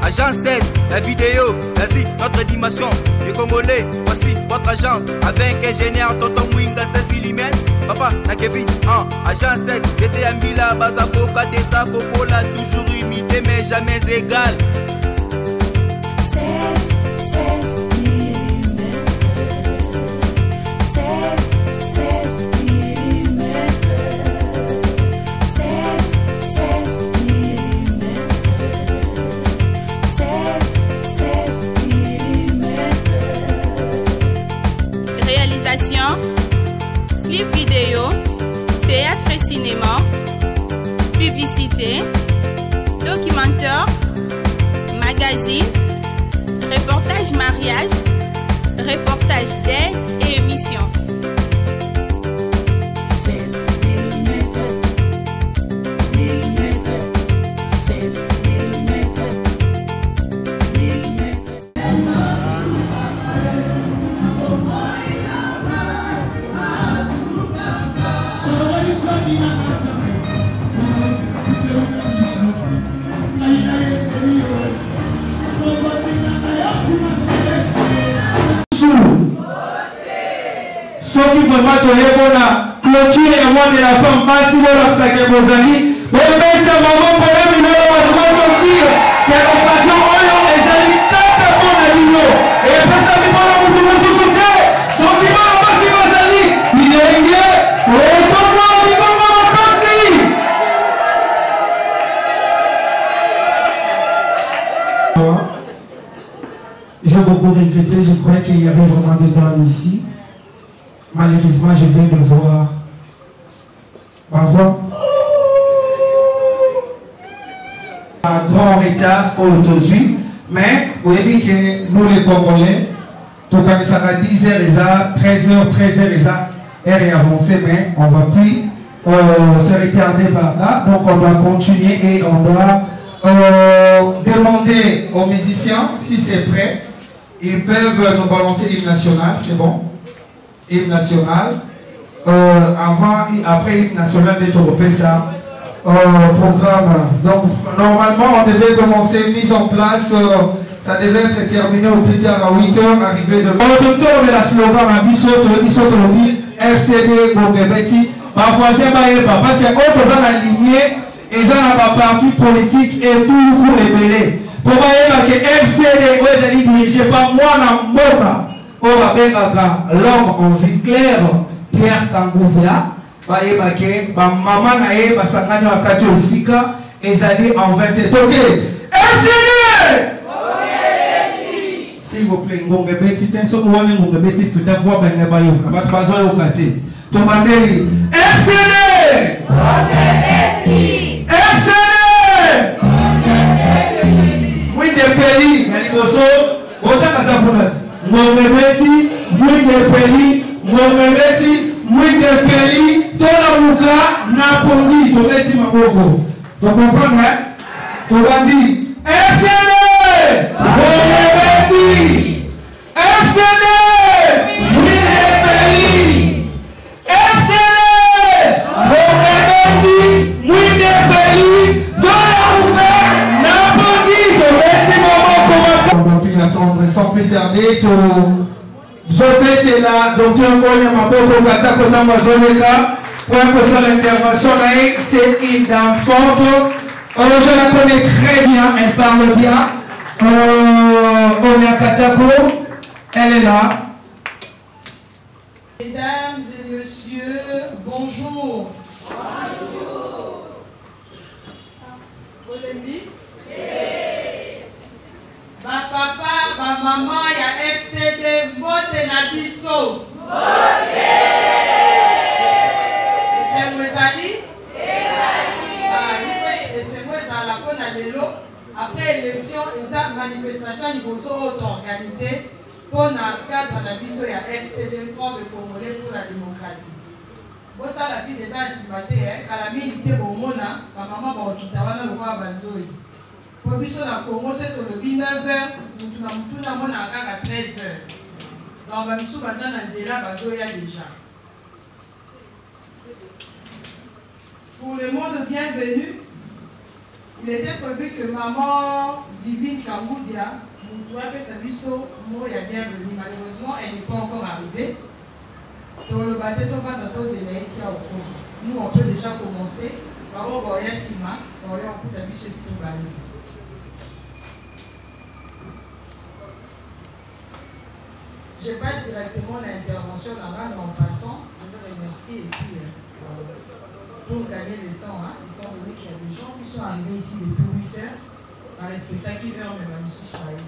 Agence 16, la vidéo, vas-y, notre animation. Les Congolais, voici votre agence. Avec ingénieur Tonton Mwinga 16 mm. Papa, na Kevin, Agence 16, j'étais à Mila, Bazako, Kadesa, Kokola, toujours imité mais jamais égal. 16 mm. 16 mm. 16 mm. 16 mm. Réalisation, clip vidéo, théâtre et cinéma, publicité, documentaire, magazine, reportage mariage, reportage d'aide et émission. 16 mm. 16 soki vraiment toyebona clôture et moi de la femme basi bolakisaka bozali bobeta maboko na biloko bato basortir ya occasion oyo ezali kaka mpona bino epesami mpona motu mosusu te soki bana basi bazali bilenge otomwa bikongo makasi. J'ai beaucoup regretté, je croyais qu'il y avait vraiment des dames ici. Malheureusement, je viens de voir ma voix. Un grand retard aujourd'hui, mais vous voyez que nous les Congolais, tout comme ça va 10h, 13h, heure est avancée, mais on ne va plus se retarder par là. Donc on doit continuer et on doit demander aux musiciens si c'est prêt. Ils peuvent nous balancer l'hymne national, c'est bon? Hymne national. Après hymne national de Toropesa, programme. Donc normalement on devait commencer mise en place, ça devait être terminé au plus tard à 8h, arrivé de la slogan à Bissot, RCD, Bongebeti, ma voisin parce que quand on a aligné, ils ont un parti politique et tout le coup ébélé. Pour voir que RCD est dirigé par moi dans Mboka. L'homme en vie claire, Pierre Tangouvia, maman nae basangani wakati osika ezali en 20 ok. S'il vous plaît, ngonge beti ten so wane ngonge beti puta voix banga bayoka bat bazo yoka te. Tomandeli RCD oui des pays na liboso otaka tapunati Mouemeti, Mouemeti, Mouemeti, Mouemeti, Tolamuka, Napoli, Tobeti Maboko. Tu comprends, hein? Tu vas dire, FCD, Mouemeti, FCD, Mouemeti, FCD, Mouemeti, Mouemeti, Tolamuka, Napoli, Tobeti Maboko. On doit plus attendre sans plus tarder. Je vais là, docteur Monia Maboko Kata Kota Mazoleka, pour l'intervention, c'est une dame forte. Je la connais très bien, elle parle bien. Monia Katako, elle est là. Mesdames et messieurs, bonjour. Bonjour. Polémique? Ma papa, ma maman, il y a FCD, Mote Nabiso. Mote! Et c'est Mwezali? Et c'est Mwezala pour Nalelo. Après l'élection, ils ont manifestation, ils vont organisé pour le cadre Nabiso, il y a FCD, Front de Congolais pour la démocratie. Bota la vie déjà simaté, quand la milité au Mona, ma maman va au Tutawana, le roi Banzoi. Pour biso na Congo c'est le 9h, nous avons à 13h. Donc on sous bazan na nzela bazoya déjà. Pour le monde bienvenu, il était prévu que maman Divine Kamou Claudia Moutoua Pesabiso Moya bienvenue. Malheureusement, elle n'est pas encore arrivée. Dans le bateau, nous, on peut déjà commencer. Par contre, on Sima, on peut t'habiller pour baliser. Je passe directement l'intervention là-bas, mais en passant, je veux remercier et puis pour gagner le temps, étant donné qu'il y a des gens qui sont arrivés ici depuis 8 heures, par les spectacles verts, mais même sous soirée.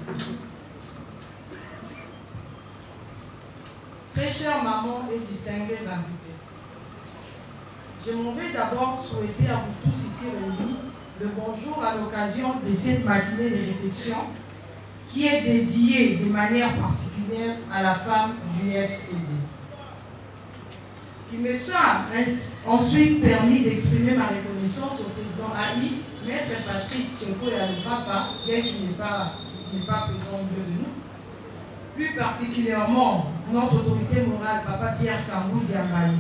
Très chère maman et distingués invités, je m'en vais d'abord souhaiter à vous tous ici réunis le bonjour à l'occasion de cette matinée de réflexion qui est dédiée de manière particulière à la femme du FCD. Il me soit ensuite permis d'exprimer ma reconnaissance au président AI, Maître Patrice Tcheko et à le papa, bien qu'il n'est pas présent au milieu de nous. Plus particulièrement, notre autorité morale, Papa Pierre Kangou Diambaye,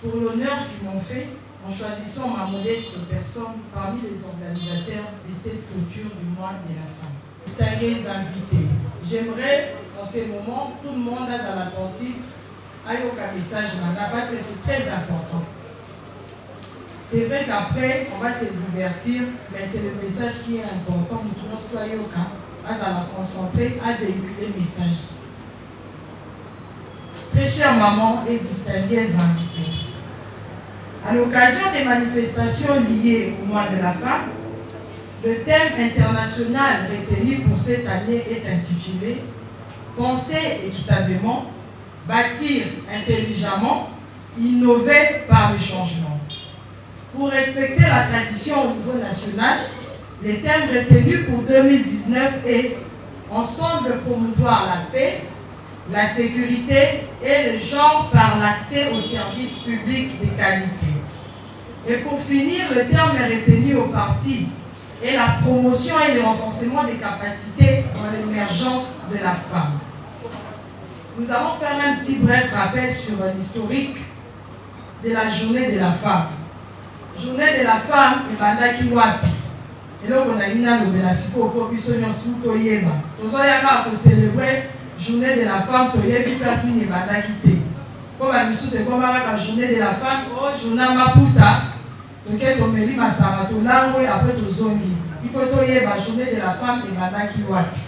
pour l'honneur qu'ils m'ont fait en choisissant ma modeste personne parmi les organisateurs de cette clôture du mois de la femme. Distingués invités, j'aimerais en ces moments tout le monde à l'attentif aille aucun message parce que c'est très important. C'est vrai qu'après on va se divertir, mais c'est le message qui est important. Nous pouvons soyez aucun à la concentrer à véhiculer le message. Très chère maman et distingués invités, à l'occasion des manifestations liées au mois de la femme, le thème international retenu pour cette année est intitulé « Penser équitablement, bâtir intelligemment, innover par le changement ». Pour respecter la tradition au niveau national, le thème retenu pour 2019 est « Ensemble promouvoir la paix, la sécurité et le genre par l'accès aux services publics de qualité ». Et pour finir, le terme retenu au parti est la promotion et le renforcement des capacités dans l'émergence de la femme. Nous allons faire un petit bref rappel sur l'historique de la journée de la femme. Journée de la femme est bandaki wapi. Et là, on a une année de la siko pour que nous soyons toyema. Nous allons célébrer journée de la femme toyebi place ni bandaki te. Comme à Bissou, c'est comme la journée de la femme, oh, journée Maputa. Donc, on me dit, après tout zongi. Il faut toyer la journée de la femme et bandaki wapi.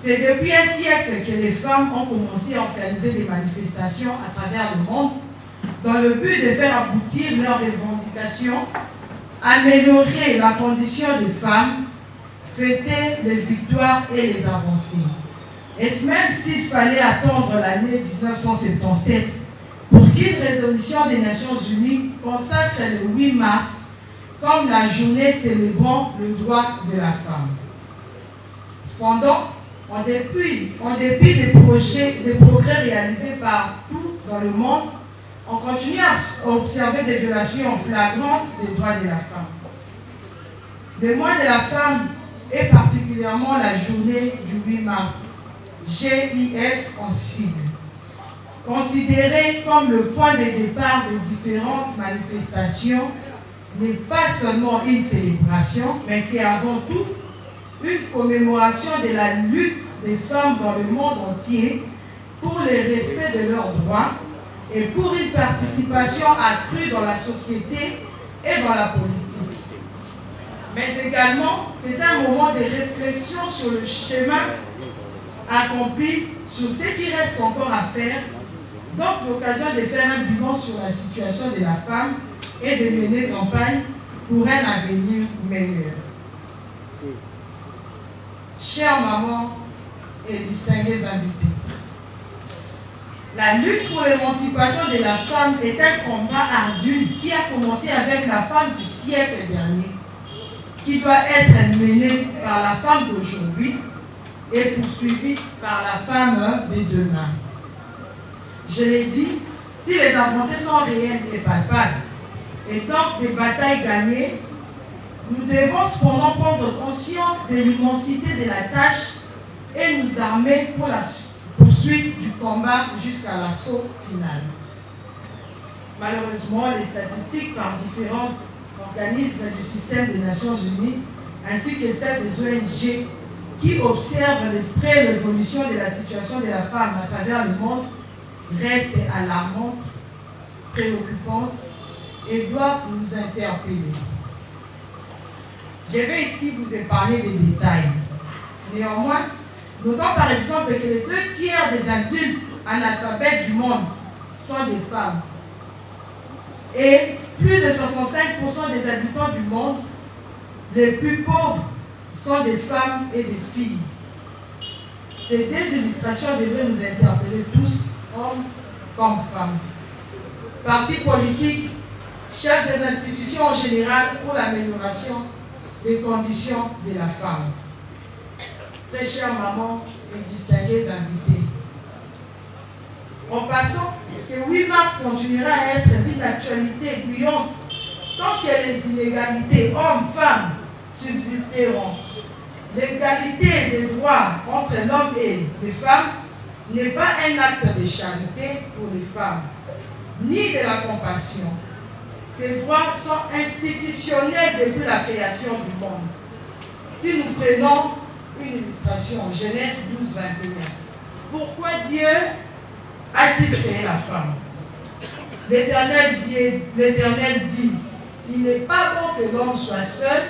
C'est depuis un siècle que les femmes ont commencé à organiser des manifestations à travers le monde dans le but de faire aboutir leurs revendications, améliorer la condition des femmes, fêter les victoires et les avancées. Et même s'il fallait attendre l'année 1977 pour qu'une résolution des Nations Unies consacre le 8 mars comme la journée célébrant le droit de la femme. Cependant, en dépit des progrès réalisés partout dans le monde, on continue à observer des violations flagrantes des droits de la femme. Le mois de la femme est particulièrement la journée du 8 mars, GIF en sigle. Considéré comme le point de départ de différentes manifestations, n'est pas seulement une célébration, mais c'est avant tout une commémoration de la lutte des femmes dans le monde entier pour le respect de leurs droits et pour une participation accrue dans la société et dans la politique. Mais également, c'est un moment de réflexion sur le chemin accompli, sur ce qui reste encore à faire, donc l'occasion de faire un bilan sur la situation de la femme et de mener campagne pour un avenir meilleur. Chères mamans et distingués invités, la lutte pour l'émancipation de la femme est un combat ardu qui a commencé avec la femme du siècle dernier, qui doit être menée par la femme d'aujourd'hui et poursuivie par la femme de demain. Je l'ai dit, si les avancées sont réelles et palpables, et tant que des batailles gagnées, nous devons cependant prendre conscience de l'immensité de la tâche et nous armer pour la poursuite du combat jusqu'à l'assaut final. Malheureusement, les statistiques par différents organismes du système des Nations Unies ainsi que celle des ONG qui observent de près l'évolution de la situation de la femme à travers le monde, reste alarmante, préoccupante et doit nous interpeller. Je vais ici vous épargner des détails. Néanmoins, notons par exemple que les 2/3 des adultes analphabètes du monde sont des femmes. Et plus de 65% des habitants du monde, les plus pauvres, sont des femmes et des filles. Ces deux illustrations devraient nous interpeller tous, hommes comme femmes. Partis politiques, chefs des institutions en général pour l'amélioration des conditions de la femme. Très chères mamans et distingués invités. En passant, ce 8 mars continuera à être d'une actualité bruyante tant que les inégalités hommes-femmes subsisteront. L'égalité des droits entre l'homme et les femmes n'est pas un acte de charité pour les femmes, ni de la compassion. Ces droits sont institutionnels depuis la création du monde. Si nous prenons une illustration, Genèse 12, 21. Pourquoi Dieu a-t-il créé la femme? L'Éternel dit, il n'est pas bon que l'homme soit seul,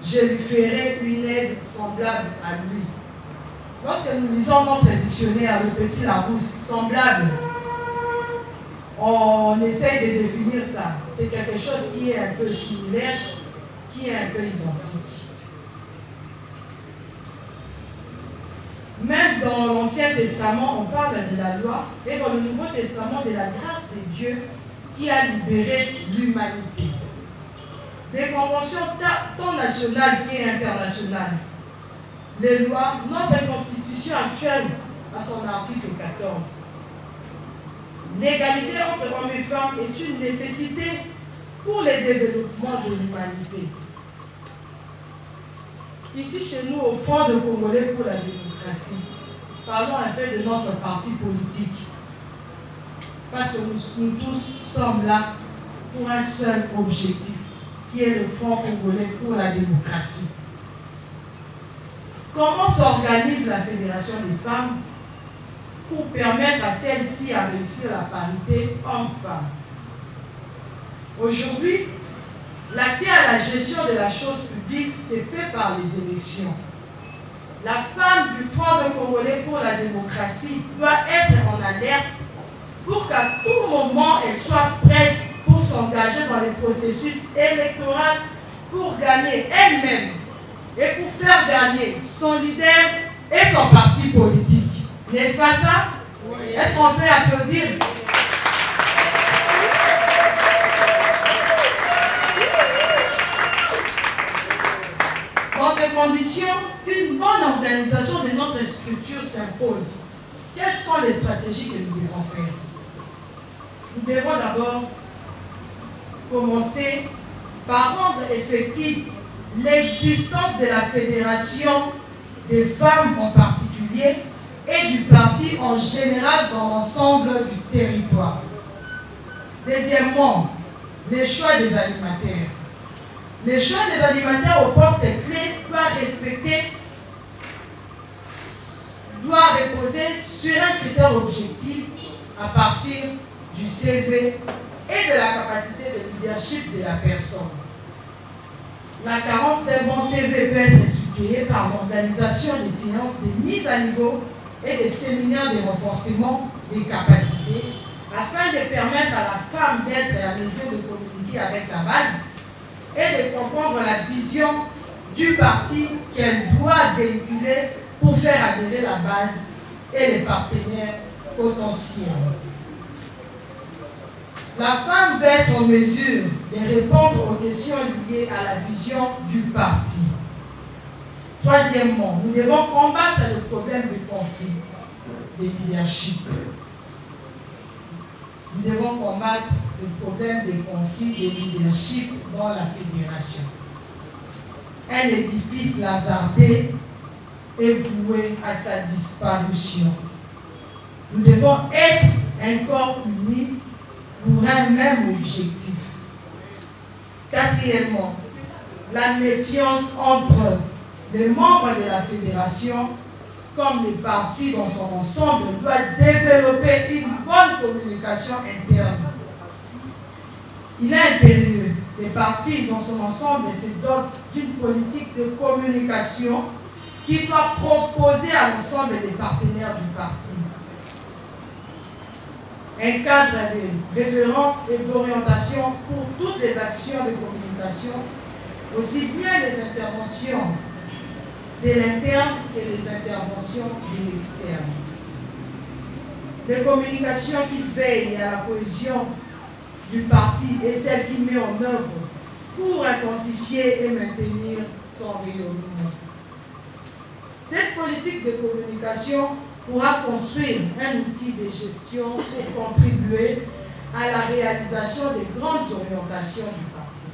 je lui ferai une aide semblable à lui. Lorsque nous lisons notre dictionnaire, le Petit Larousse, semblable, on essaye de définir ça. C'est quelque chose qui est un peu similaire, qui est un peu identique. Même dans l'Ancien Testament, on parle de la loi, et dans le Nouveau Testament, de la grâce de Dieu qui a libéré l'humanité. Des conventions tant nationales qu'internationales. Les lois, notre constitution actuelle, à son article 14. L'égalité entre hommes et femmes est une nécessité pour le développement de l'humanité. Ici, chez nous, au Front de Congolais pour la démocratie, parlons un peu de notre parti politique. Parce que nous tous sommes là pour un seul objectif, qui est le Front Congolais pour la démocratie. Comment s'organise la Fédération des femmes pour permettre à celle-ci à réussir la parité homme-femme? Aujourd'hui, l'accès à la gestion de la chose publique s'est fait par les élections. La femme du Front de Congolais pour la démocratie doit être en alerte pour qu'à tout moment elle soit prête pour s'engager dans le processus électoral pour gagner elle-même et pour faire gagner son leader et son parti politique. N'est-ce pas ça? Oui. Est-ce qu'on peut applaudir? Dans ces conditions, une bonne organisation de notre structure s'impose. Quelles sont les stratégies que nous devons faire? Nous devons d'abord commencer par rendre effective l'existence de la Fédération des femmes en particulier et du parti en général dans l'ensemble du territoire. Deuxièmement, les choix des animateurs. Les choix des animateurs au poste clé doit reposer sur un critère objectif à partir du CV et de la capacité de leadership de la personne. La carence d'un bon CV peut être suppléée par l'organisation des séances de mise à niveau et des séminaires de renforcement des capacités afin de permettre à la femme d'être à mesure de communiquer avec la base et de comprendre la vision du parti qu'elle doit véhiculer pour faire adhérer la base et les partenaires potentiels. La femme doit être en mesure de répondre aux questions liées à la vision du parti. Troisièmement, nous devons combattre le problème de conflit de leadership. Nous devons combattre le problème des conflits de leadership dans la fédération. Un édifice lazardé est voué à sa disparition. Nous devons être un corps uni pour un même objectif. Quatrièmement, la méfiance entre les membres de la fédération comme les partis dans son ensemble doit développer une bonne communication interne. Il est impérieux. Les partis dans son ensemble se dotent d'une politique de communication qui doit proposer à l'ensemble des partenaires du parti un cadre de référence et d'orientation pour toutes les actions de communication, aussi bien les interventions de l'interne que les interventions de l'externe. Les communications qui veillent à la cohésion du parti et celle qui met en œuvre pour intensifier et maintenir son rayonnement. Cette politique de communication pourra construire un outil de gestion pour contribuer à la réalisation des grandes orientations du parti.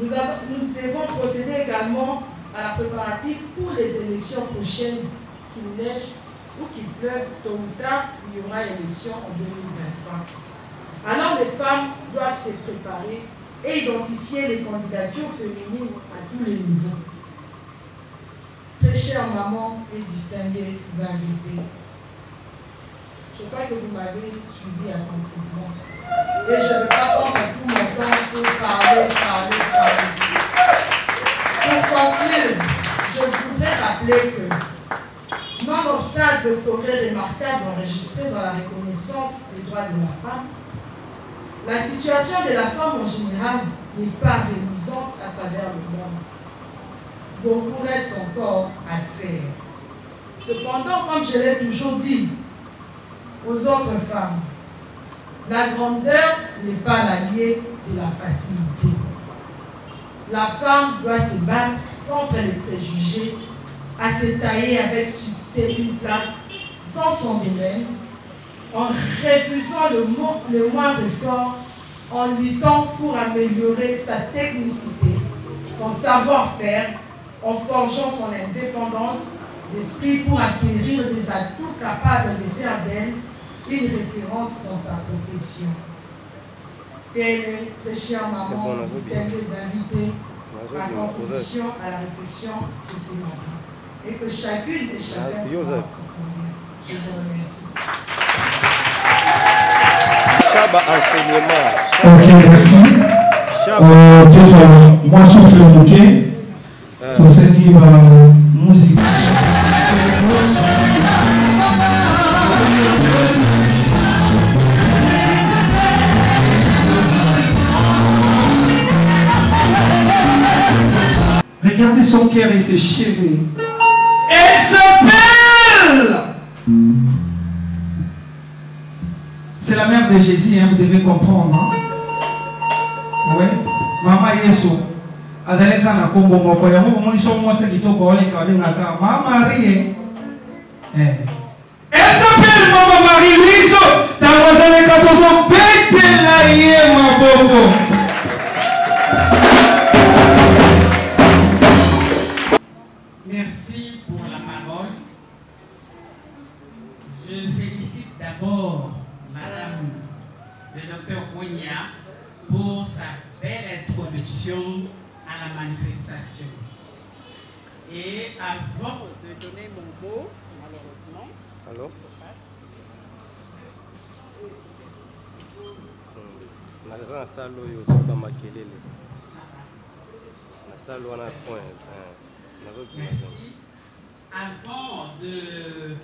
Nous devons procéder également à la préparative pour les élections prochaines, qu'il neige ou qu'il pleuve, tôt ou tard, il y aura élection en 2023. Alors les femmes doivent se préparer et identifier les candidatures féminines à tous les niveaux. Très chères mamans et distingués invités, je crois que vous m'avez suivi attentivement. Et je ne vais pas prendre tout mon temps pour parler. Pour conclure, je voudrais rappeler que, nonobstant le progrès remarquable enregistré dans la reconnaissance des droits de la femme, la situation de la femme en général n'est pas réalisante à travers le monde. Beaucoup reste encore à faire. Cependant, comme je l'ai toujours dit aux autres femmes, la grandeur n'est pas l'allié de la facilité. La femme doit se battre contre les préjugés, à se tailler avec succès une place dans son domaine, en refusant le moindre effort, en luttant pour améliorer sa technicité, son savoir-faire, en forgeant son indépendance d'esprit pour acquérir des atouts capables de faire d'elle une référence dans sa profession. Telle, très chère maman, distingués invités, ma contribution à la réflexion de ces mamans. Et que chacune et chacun puisse approfondir. Je vous remercie. Ok, merci. Moi, souffle le bouquet. Tout ce qui va musique. Regardez son cœur et ses cheveux. Elle s'appelle. C'est la mère de Jésus, hein, vous devez comprendre. Hein? Oui. Maman Yesu. Azaleka na kombo moko ya mo moni so mo se kitoko ole ka benga ka Mama Marie. Elle s'appelle Maman Marie Liso. Ta azaleka tozo bete la ye maboko. Merci pour la parole. Je félicite d'abord Madame le docteur Ounia pour sa belle introduction à la manifestation. Et avant de donner mon mot, malheureusement, allô? La salle où vous makelele. La salle où on a point. Merci. Avant de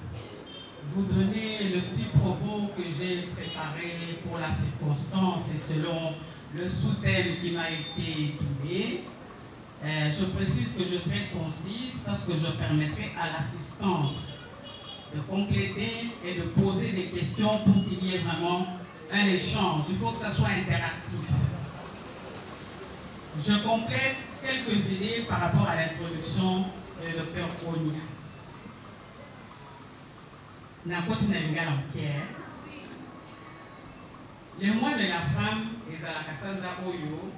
vous donner le petit propos que j'ai préparé pour la circonstance et selon le sous-thème qui m'a été donné, je précise que je serai concise parce que je permettrai à l'assistance de compléter et de poser des questions pour qu'il y ait vraiment un échange. Il faut que ça soit interactif. Je complète quelques idées par rapport à l'introduction du docteur Ounia. Le mois de la femme et à la Kassanza Oyo,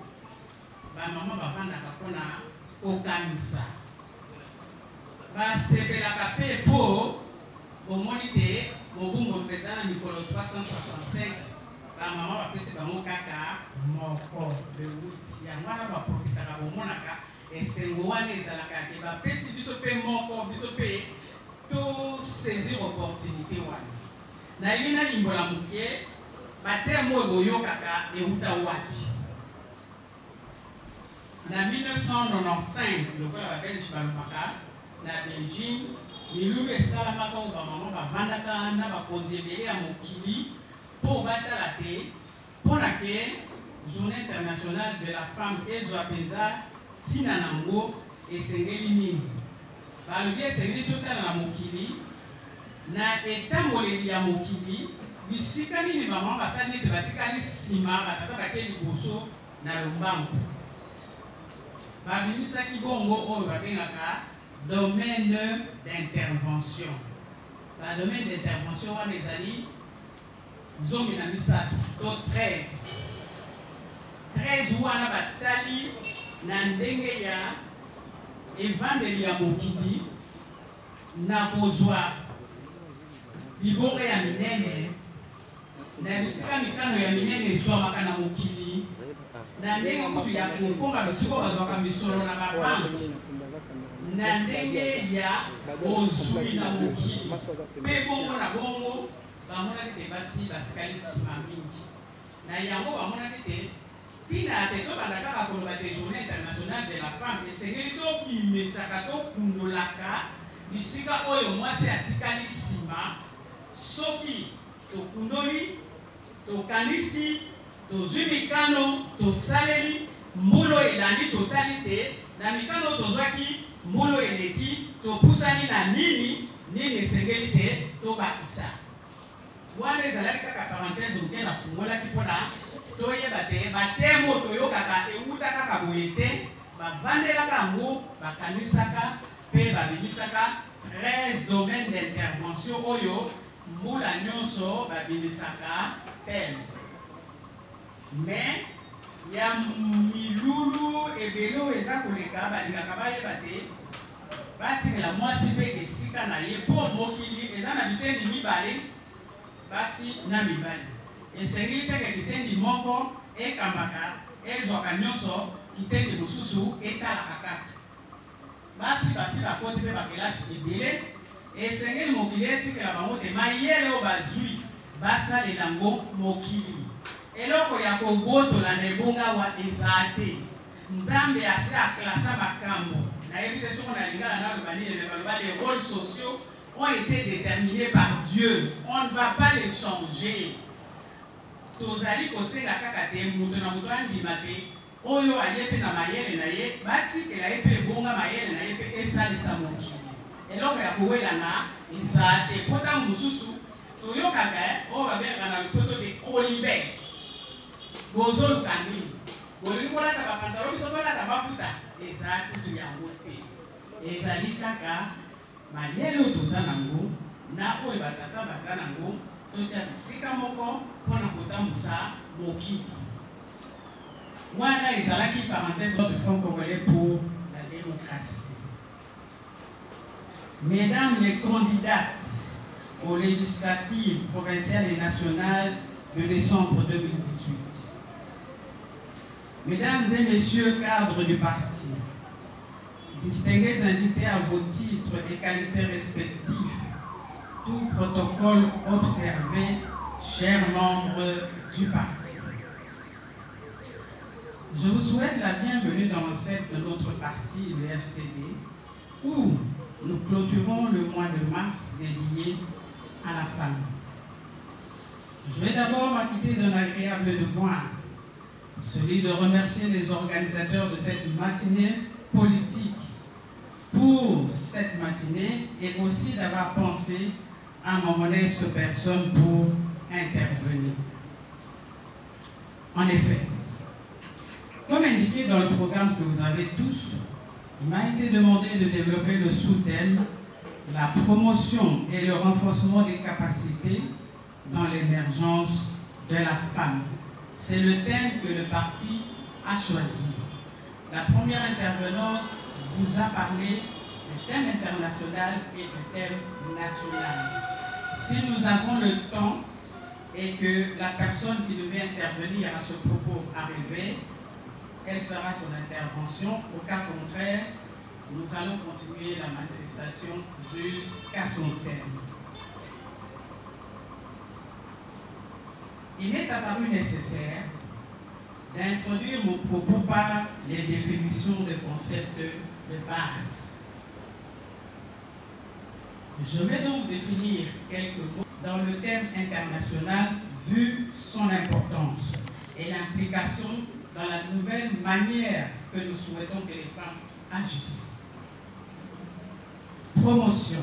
maman va vendre la capona au Kamisa. Va seber la capé pour moniter, mon boum présent à Nicolo 365, maman va passer dans mon caca, mon corps de 8. Il y a moi qui va profiter de mon caca. Et c'est le moment où il va passer du sopé, mon corps, du sopé, tout saisir l'opportunité. Na yina limbola mukie, bate mo boyo kaka et uta wapi. En 1995, le vol avec Chibalumaka, la Belgique, Milou et Salamaka ou Bamaman, Vandaka, Nava Kozébé à Mokili, pour battre la thé, pour laquelle Journée internationale de la femme Ezoapenza, Tinanango et Sengelimini. Par le biais Sengeli total à Mokili, na état moleli ya Mokili, bisika ni maman basali te batika ni sima batata bakeli boso na lombango. Babimisaki bongo oyo babengaka domaine d'intervention. Ba domaine d'intervention wana ezali zomi na misato to 13. 13 wana batali na ndenge ya evangeli ya Mokili na kozwa libongo ya minene na bisika mikano ya minene ezwamaka na Mokili na ndenge kutu ya kokomba bisiko bazwaka misolo na babanki na ndenge ya ozwi na Mokili mpe bongo na bongo bamonaki te basi basikali nsima mingi na yango bamonaki te tina te tobanda kaka koloba te journée internationale de la femme esengeli tobimisaka tokundolaka bisika oyo mwasi atikali nsima soki tokundoli tokanisi tozwi mikano tosaleli mbula elandi totali te na mikano tozwaki mbula eleki topusani na nini esengeli te tobakisa wana ezalaki kaka parenthèse moke nafungolaki mpona toyeba te batemo toyokaka euta kaka boye te bavandelaka yango bakanisaka mpe babimisaka 13 domaines d'intervention oyo mbula nyonso babimisaka teme mais ya milulu ebele oyo eza koleka balingaka bayeba te batikela mwasi mpe esika na ye mpo mokili eza na bitendi mibale basi na mibali esengeli teke kitendi moko ekambaka ezwaka nyonso kitendi mosusu etalaka kaka basi bakoti mpe bakelasi ebele esengeli mokili etikela bango te mayele oyo bazwi basalela yango mokili eloko ya kobotola na ebongawa eza te nzambe ase aklasa makambo nayebi te soko na lingala naloba nini me baloba les rôles sociaux ont été déterminés par Dieu. On ne va pas les changer. Tozali kosenga kaka te mutu na mutu andima te oyo ayepe na mayele na ye batikela ye mpe ebonga mayele na ye mpe esalisa mokili eloko ya kowelana eza te mpo ntango mosusu toyokaka oyo babengaka na lopoto de kolibe bozoluka nini bolingi kolata bapantalo biso tolata maputa eza kutu yango te ezali kaka mayele oyo toza nango na oyo batata baza nango totia bisika moko mpona kotambusa mokili wana ezalaki parenthèse de Front Congolais pour la démocratie. Mesdames les candidates aux législatives provinciales et nationales de décembre 2018, Mesdames et Messieurs cadres du parti, distingués invités à vos titres et qualités respectifs, tout protocole observé, chers membres du parti. Je vous souhaite la bienvenue dans le set de notre parti, le FCD, où nous clôturons le mois de mars dédié à la femme. Je vais d'abord m'acquitter d'un agréable devoir, celui de remercier les organisateurs de cette matinée politique pour cette matinée et aussi d'avoir pensé à ma modeste personne pour intervenir. En effet, comme indiqué dans le programme que vous avez tous, il m'a été demandé de développer le sous-thème « La promotion et le renforcement des capacités dans l'émergence de la femme ». C'est le thème que le parti a choisi. La première intervenante vous a parlé du thème international et du thème national. Si nous avons le temps, et que la personne qui devait intervenir à ce propos arrivée, elle fera son intervention. Au cas contraire, nous allons continuer la manifestation jusqu'à son terme. Il m'est apparu nécessaire d'introduire mon propos par les définitions de concepts de base. Je vais donc définir quelques mots dans le terme international vu son importance et l'implication dans la nouvelle manière que nous souhaitons que les femmes agissent. Promotion.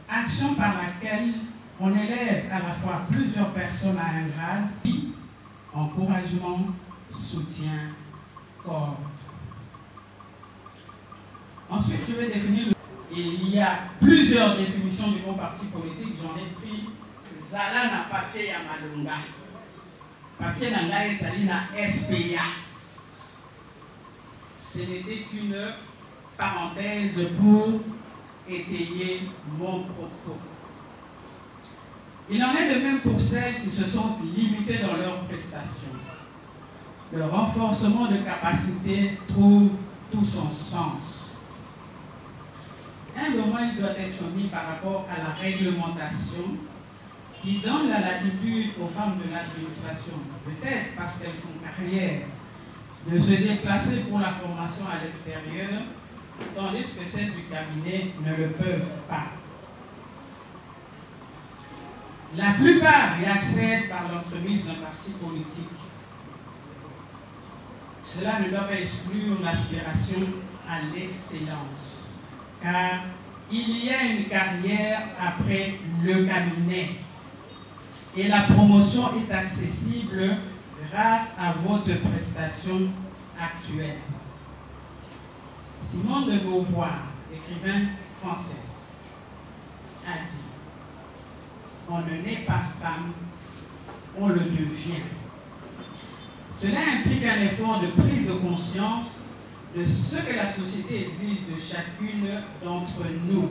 Action par laquelle on élève à la fois plusieurs personnes à un grade, puis encouragement, soutien, corde. Ensuite, je vais définir. Il y a plusieurs définitions du mot parti politique. J'en ai pris Zala na papier ya malunga. Papier na ngai ezali na SPA. Ce n'était qu'une parenthèse pour étayer mon propos. Il en est de même pour celles qui se sont limitées dans leurs prestations. Le renforcement de capacité trouve tout son sens. Un domaine doit être mis par rapport à la réglementation qui donne la latitude aux femmes de l'administration, peut-être parce qu'elles font carrière, de se déplacer pour la formation à l'extérieur, tandis que celles du cabinet ne le peuvent pas. La plupart y accèdent par l'entremise d'un parti politique. Cela ne doit pas exclure l'aspiration à l'excellence, car il y a une carrière après le cabinet et la promotion est accessible grâce à votre prestation actuelle. Simone de Beauvoir, écrivain français, a dit: on ne naît pas femme, on le devient. Cela implique un effort de prise de conscience de ce que la société exige de chacune d'entre nous.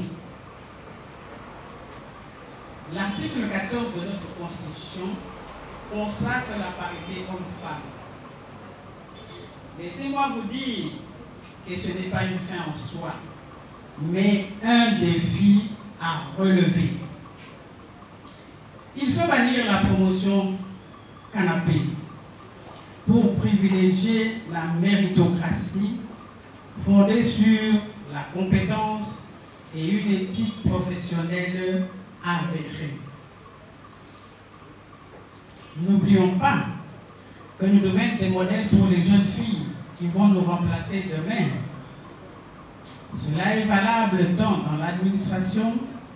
L'article 14 de notre Constitution consacre la parité homme-femme. Laissez-moi vous dire que ce n'est pas une fin en soi, mais un défi à relever. Il faut bannir la promotion canapé pour privilégier la méritocratie fondée sur la compétence et une éthique professionnelle avérée. N'oublions pas que nous devons être des modèles pour les jeunes filles qui vont nous remplacer demain. Cela est valable tant dans l'administration,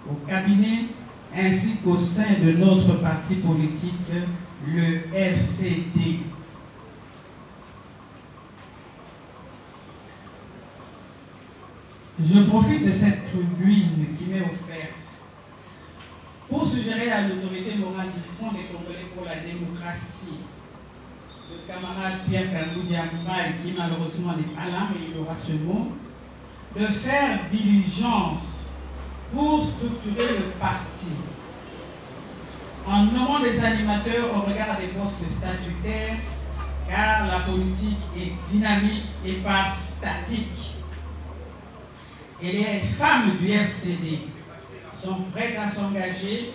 au cabinet, ainsi qu'au sein de notre parti politique, le FCD. Je profite de cette tribune qui m'est offerte pour suggérer à l'autorité morale du Front des Congolais pour la démocratie, le camarade Pierre Kandou Diamba, qui malheureusement n'est pas là, mais il aura ce mot, de faire diligence pour structurer le parti en nommant des animateurs au regard des postes statutaires, car la politique est dynamique et pas statique. Et les femmes du FCD sont prêtes à s'engager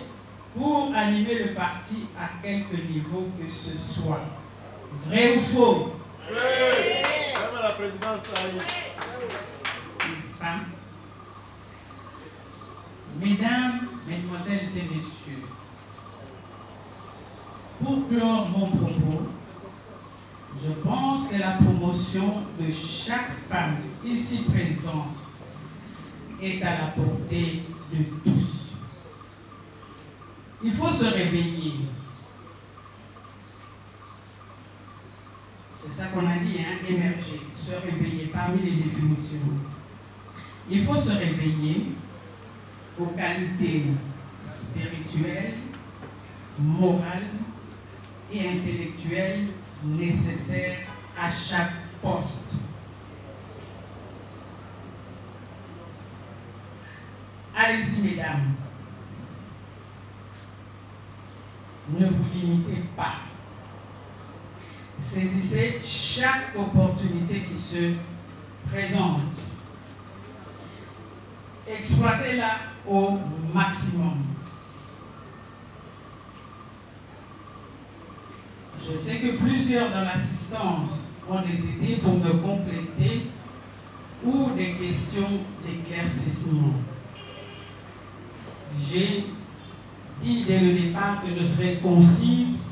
pour animer le parti à quelque niveau que ce soit. Vrai ou faux? Oui. Même la présidence arrive. Mesdames, mesdemoiselles et messieurs, pour clore mon propos, je pense que la promotion de chaque femme ici présente est à la portée de tous. Il faut se réveiller. C'est ça qu'on a dit, hein, émerger, se réveiller parmi les définitions. Il faut se réveiller aux qualités spirituelles, morales et intellectuelles nécessaires à chaque poste. Allez-y, mesdames. ne vous limitez pas. Saisissez chaque opportunité qui se présente. Exploitez-la au maximum. Je sais que plusieurs dans l'assistance ont des idées pour me compléter ou des questions d'éclaircissement. J'ai dit dès le départ que je serais concise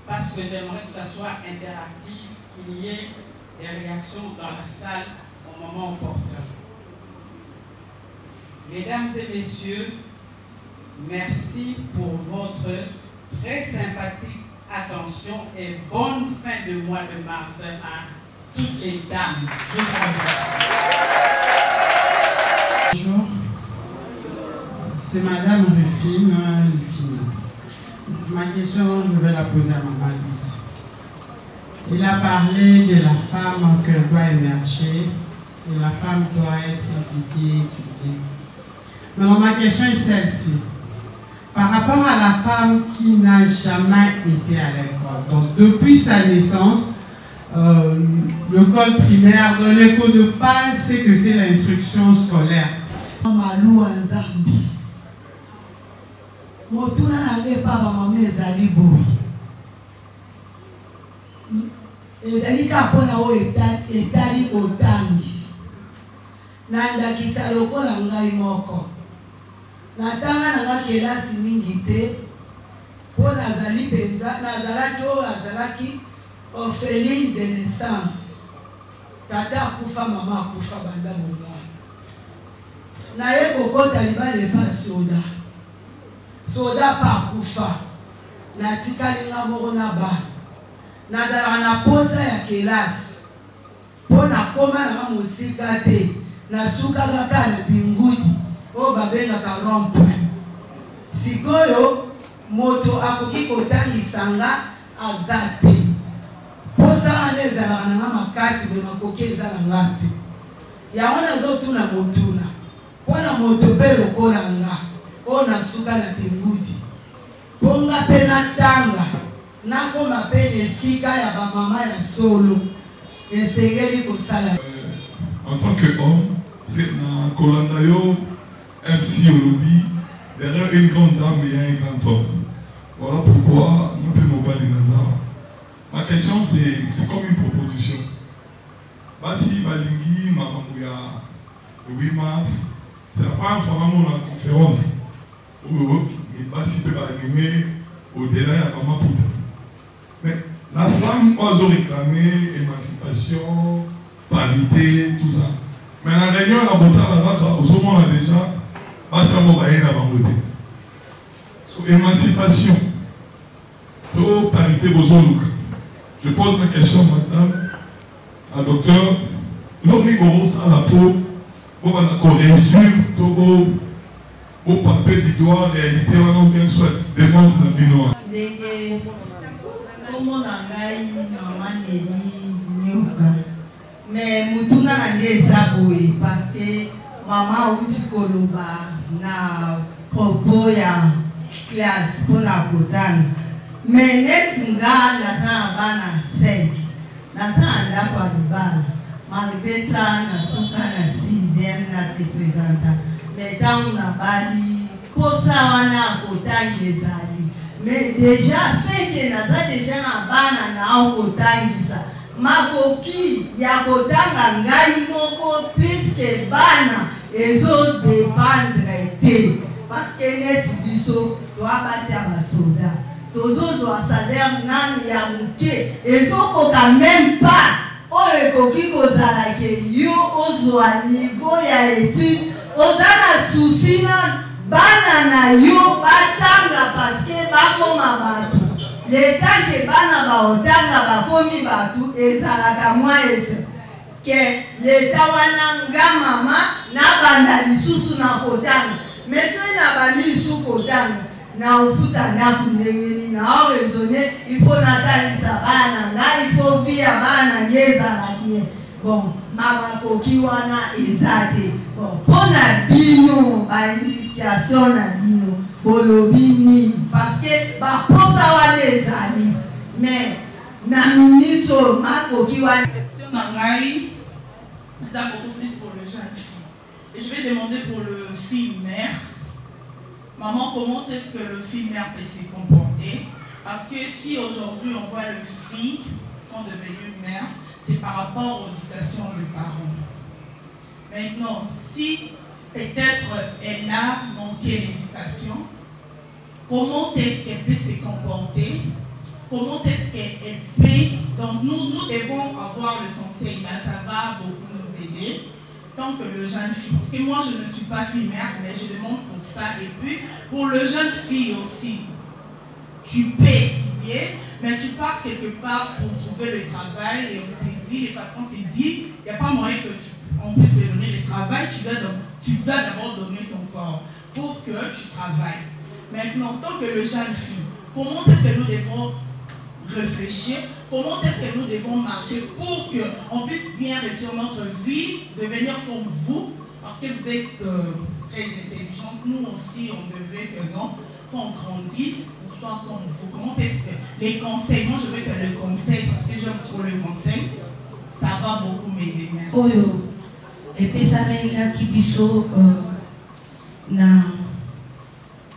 parce que j'aimerais que ça soit interactif, qu'il y ait des réactions dans la salle au moment opportun. Mesdames et messieurs, merci pour votre très sympathique attention et bonne fin de mois de mars à toutes les dames. Je vous remercie. Bonjour, c'est Madame Rufine. Ma question, je vais la poser à Maman Lise. Il a parlé de la femme qui doit émerger et la femme doit être éduquée. Mais ma question est celle-ci. Par rapport à la femme qui n'a jamais été à l'école, donc depuis sa naissance, l'école primaire, ne connaît pas ce que c'est l'instruction scolaire. Malou Nzambi. Motuna n'avait pas maman ezali boui. Ezali kapona o etali otangi. Nandakisa lokola ngai moko. Natanga nanga kelasi mingi te. Po nazali penza, nazalaki o azalaki orpheline de naissance. Tata akufa, mama akufa banda monga. Naye kokota libale pa soda. Soda pa akufa. Natikali nga moko na ba. Nazala na posa ya kelasi. Po na koma na musika te. Nasuka kaka na bingudi. O babengaka rond-point. Sikoyo moto akoki kotangisa nga aza te. Posa ane ezalaka na nga makasi boye makoki ezala nga te. Yango nazotuna motuna. Pona moto mpe lokola nga o nasuka na bingudi. Ponga mpe natanga nakoma mpe esika ya bamama ya solo esengeli kosala. En tant qu'homme, c'est na kolanda yo MC Olobi, derrière une grande dame il y a un grand homme. Voilà pourquoi on peut m'obali Nazar. Ma question c'est comme une proposition. Basi Balingi Makamouya le 8 mars, c'est la première fois que on a une conférence où Basi peut animer au-delà de Maman Pouta. Mais la femme a réclamé émancipation, parité, tout ça. Mais la réunion à Bota, au moment on a déjà so, émancipation, parité, je pose la question madame, à docteur, l'homme ça la peau, on va réussir au papier du doigt, réalité, on a bien soit demande de binois. Mais mutuna na ndeza boye parce que maman uti koloba na popo ya classe pour la botane. Mais net nga na sa bana 5. Na sa anda kwa bana. Malgré ça na suka na 6e na se présenta. Mais tant na bali posa wana kotangi ezali. Mais déjà fait que na za déjà na bana na kotangi ça. Makoki ya kotanga ngai moko puisque bana ezo dépendre te parce que net biso doit passer à basoda tozozo a salaire nan ya muke ezo koka même pas o ekoki kozala ke yo ozwa niveau ya étude ozana souci na bana na yo batanga parce que bakoma bato l'état que bana baotanga bakomi batu ezalaka mwaese ke l'état wana nga mama na banda lisusu na kotanga mais so na bani lisusu kotanga na ufuta ndaku ndengeni na o raisonner il faut natalisa bana nga il faut via bana ngezala bien bon mama koki wana ezate bon pona bino ba initiation na bino bolobini parce que baposa wana ezali mais na minute oyo makoki wana. Question nangai, ça beaucoup plus pour le jeune fille. Et je vais demander pour le fille-mère. Maman, comment est-ce que le fille-mère peut se comporter? Parce que si aujourd'hui on voit les filles sont devenues mères, c'est par rapport aux éducations des parents. Maintenant, si peut-être elle a manqué l'éducation, comment est-ce qu'elle peut se comporter? Comment est-ce qu'elle peut? Donc nous devons avoir le conseil, là, ça va beaucoup nous aider. Tant que le jeune fille, parce que moi je ne suis pas fille-mère, mais je demande pour ça. Et puis pour le jeune fille aussi, tu peux étudier, mais tu pars quelque part pour trouver le travail et on te dit, le patron te dit, il n'y a pas moyen que on puisse te donner le travail, tu dois d'abord donner ton corps pour que tu travailles. Maintenant, tant que le jeune fille, comment est-ce que nous devons réfléchir, comment est-ce que nous devons marcher pour qu'on puisse bien réussir notre vie, devenir comme vous, parce que vous êtes très intelligente, nous aussi on devait que non, qu'on grandisse, on soit comme vous. Comment est-ce que les conseils, moi je veux que le conseil, parce que j'aime trop le conseil, ça va beaucoup m'aider. Oyo, epesamela kibiso na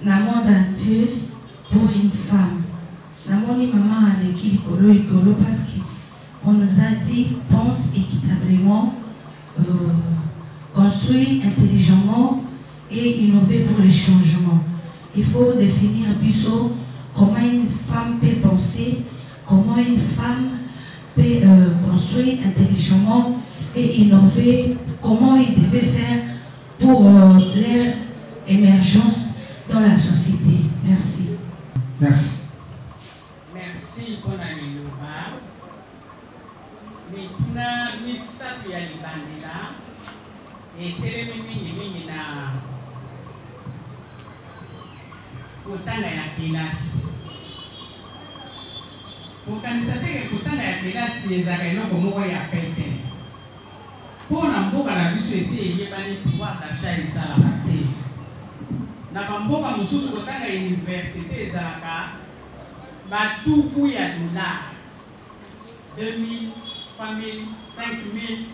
monde entier pour une femme. Namoni maman a l'école parce qu'on nous a dit pense équitablement, construire intelligemment et innover pour le changement. Il faut définir biso comment une femme peut penser, comment une femme peut construire intelligemment et innover, comment il devait faire pour leur émergence dans la société. Merci. Merci. Merci pour la Liloba. Maintenant, nous sommes à Libandela et Télémini na Kotanga ya Kelasi. Pour kanisa teke Kotanga ya Kelasi ezaka eloko moko ya pete. Pour na mboka na biso esi eyebani pouvoir d'achat esalaka te. Na bamboka mosusu Kotanga université ezalaka batuku ya dollar 2000, 3000, 5000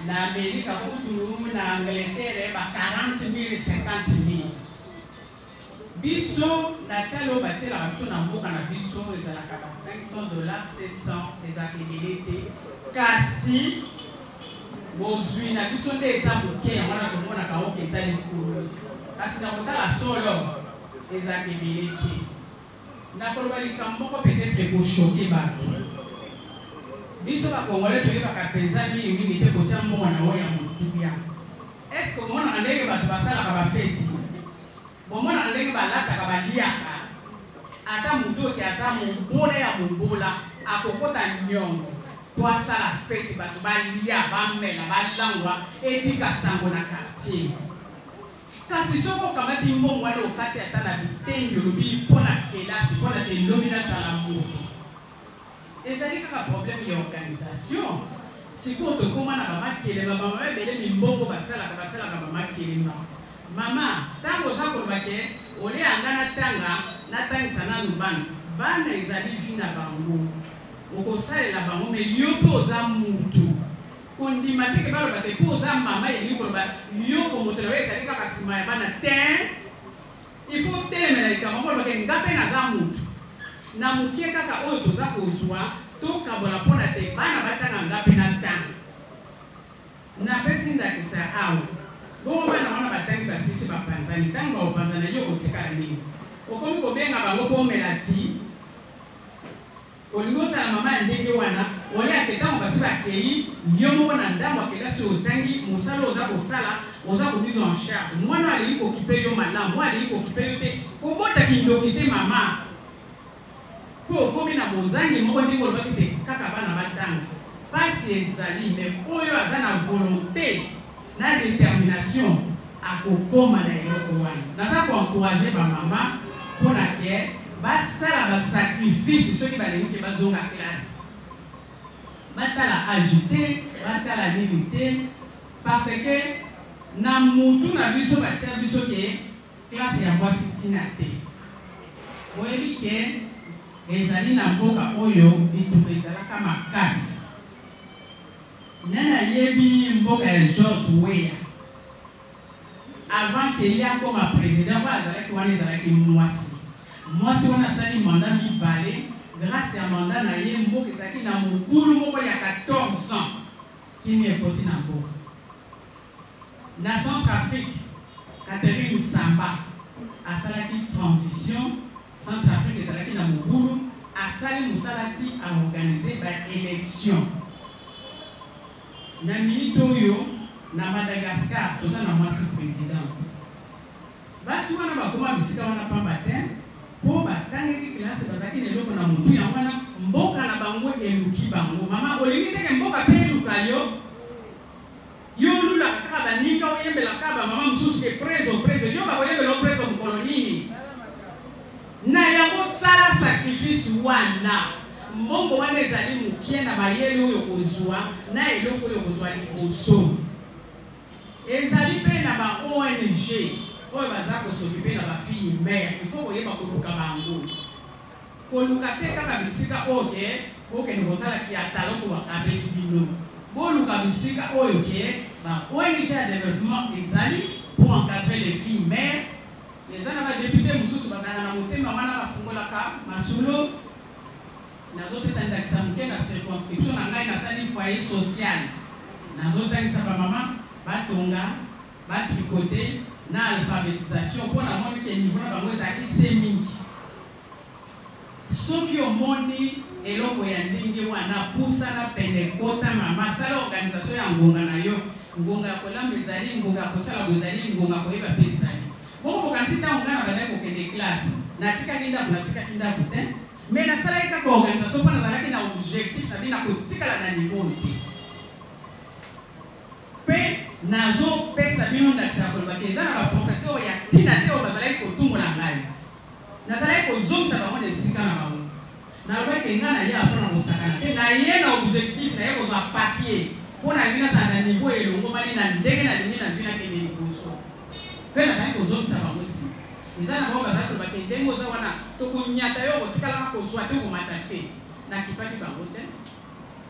na Amerika kutu na Angleterre ba 40 000, 50 000. Biso na talo batela biso na mboka na biso ezalaka ba $500, 700 ezakebelete kasi bozwi na biso nde eza moke yango na komona kaoka eza likolo kasi na kotala solo ezakebelete. Nakoloba likambo moko peut-être ekochoke bato. Biso bakongole toyebaka mpenza mingi te kotia mbongo na oyo ya motuya. Est-ce que omona ndenge bato basalaka bafeti? Bomona ndenge balataka baliaka. Ata motu oki aza mobola ya mobola akokota nyongo po asala feti bato balia bamela balangwa etika sango na quartier. Kasi soko kamati mbongo wale okati ata na bitenge olobi mpona kelasi mpona te lobi nazala moto ezali kaka problème ya organisation. Sikoyo tokóma na bamakele bamama ebele mimbongo basalaka bamakelema. Mama ntango oza koloba ke ole anga natangisa nanu bana ezali ju na bango okosalela bango me yo mpe oza motu kondima teke baloba te mpo oza mama elingi koloba yo komotela oyo ezali kaka nsima ya bana te. Il faut telemela likambo koloba ke nga mpe naza motu na mokie kaka oyo toza kozwa tokabola mpona te bana batanga nga mpe na ntango napesi ndakisa awa bongo bana wana batangi basisi bapanzani ntango baopanzana yo kotikala nini okomi kobenga bango mpo omela ti olingi osala mama ya ndenge wana ole ake ntango basi bakei yo moko na ndambo akelasi otangi mosala oza kosala oza komise en charge mwana alingi kokipe yo malamu mwana alingi kokipe yo te kobota kindoki te mama mpo okomi na bozangi moko ndenge olobaki te kaka bana batanga pasi ezali me oyo aza na volonté na détermination akokoma na eloko wana. Naza koencourage bamama mpona ke basala basacrifice soki balingi ke bazonga classe batala age te batala nini te parce que na mutu na biso batia biso ke classe ya mwasi tina te oyebi ke ezali na mboka oyo bitumba ezalaka makasi nana yebi mboka ya George Weah avant que y akoma président kwa azalaki wana ezalaki mwasi wana asali mandat mibale grâce ya mandat na ye mboka ezalaki na mokulu moko ya 14 ans kimi ekoti na mboka na Centrafrique Catherine Samba asalaki transition Centrafrique ezalaki na mokulu asali musalati a organiser ba élection na minute oyo na Madagascar toza na mwasi président basi wana bakoma bisika wana pamba te po batangaki classe bazaki na eloko na mutu ya wana mboka na bango eluki bango mama olingi teke mboka pe eluka yo lula kaka baninga oyembela kaba mama mosusu ke preso yo bakoyembela preso mokolo nini na yango sala sacrifice wana mbongo wana ezali mokie na mayele oyo kozwa na eloko oyo kozwa liboso ezali mpe na ba ONG oyo baza kosokipe na bafille mare il faut koyeba koluka bango koluka te kaka bisika oke okende kosala kiatalo ko bakabeli bino boluka bisika oyo ke ba ONG ya développement ezali pour encadrer les filles mères eza na badepute mosusu bazala na motema wana bafungolaka masolo nazopesa ndakisa moke na circonscription na ngai nasali foyer social nazotangisa bamama batonga batricote na alphabétisation pour la moni ke niveau na bango ezalaki se mingi soki omoni eloko ya ndenge wana pusana pene kota mama sala organisation ya ngonga na yo ngonga ya kolamba ezali ngonga ya kosala bozali ngonga koyeba pe ezali bongo bokanisi ntango nga na bandaki kokende classe natikaki ndako natikaki ndako te mais nasalaki kaka organisation mpo nazalaki na objectif na bino na kotikala na niveau te mpe nazopesa bino ndakisa kolobaki eza na baprofesseur ya ntina te oyo bazalaki kotumbola ngai nazalaki kozongisa bango na esika na bango nalobaki nga na ye apona kosakana mpe na ye na objectif na ye kozwa papier mpo na lingi nasala na niveau elongomani na ndenge na lingi na vi nakende liboso mpe nazalaki kozongisa bango nsima eza na bango bazalaki kolobaki ndenge oza wana tokonyata yo kotikalaka kozwa te komata te nakipaki bango te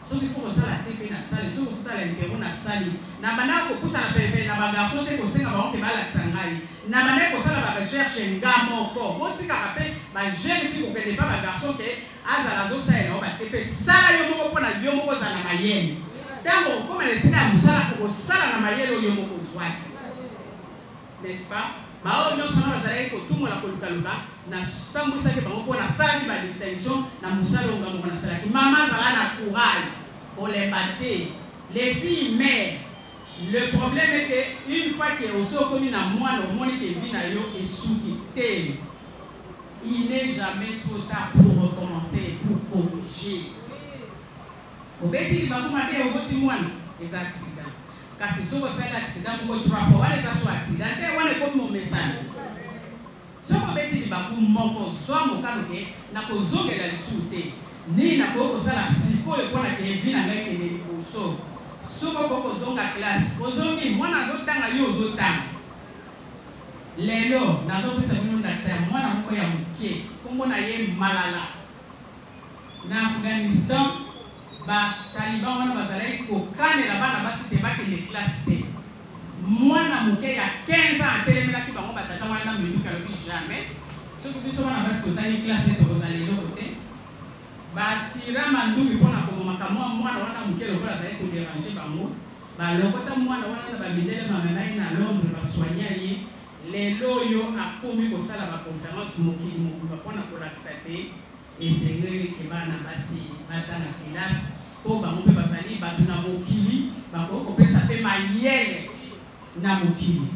soki fo kosala te mpe na sali soki kosala intero na sali na bandaki kopusana pepe na bagarso te kosenga bango mpe balakisa ngai na bandaki kosala barecherche nga moko botikaka mpe bajeune fi kokende mpa bagarso ke azala azosalela o bate mpe sala yo moko mpo na yo moko ozala na mayele ntango okoma na esika ya mosala okosala na mayele oyo moko ozwaki n'est-ce pas bao nyonso wana bazalaki kotumbola kolukaluka nasambwisaki bango mpo nasalaki badistinction na mosala oyo ngamoko nasalaki mama azala na courage kolemba te les filles mères le problème est que une fois que osi okomi na mwana omoni ke vi na yo esuki te il n'est jamais trop tard pour recommencer pour corriger obeti libango mabe oboti mwana eza accident kasi soko osali accident moko 3 fois wana eza so accident te wana ekomi momesana soko obeti libango moko zwa mokano ke nakozongela lisusu te nini nakoki kosala sikoyo mpo na ke vi na ngai kende liboso soko kokozonga classe ozongi mwana azotanga yo ozotanga lelo nazopesa bino ndakisa ya mwana moko ya mokie kombo na ye malala na Afghanistan bataliban wana bazalaki kokanela bana basi te bakende classe te mwana moke ya 15 ans atelemelaki bango batata wana na minduki alobi jamais soki biso bana basi kotani classe te tokozala eloko te batira mandungi mpona komomaka mwana wana moke lokola azali koderange bango balokota mwana wana na bamindele mamemai na Londres basoigna ye lelo oyo akomi kosala baconférence mokili mokulu mpona kolakisa te esengeli ke bana basi batanga kelasi mpo bango mpe bazali bato na mokili bakoki kopesa mpe mayele na mokili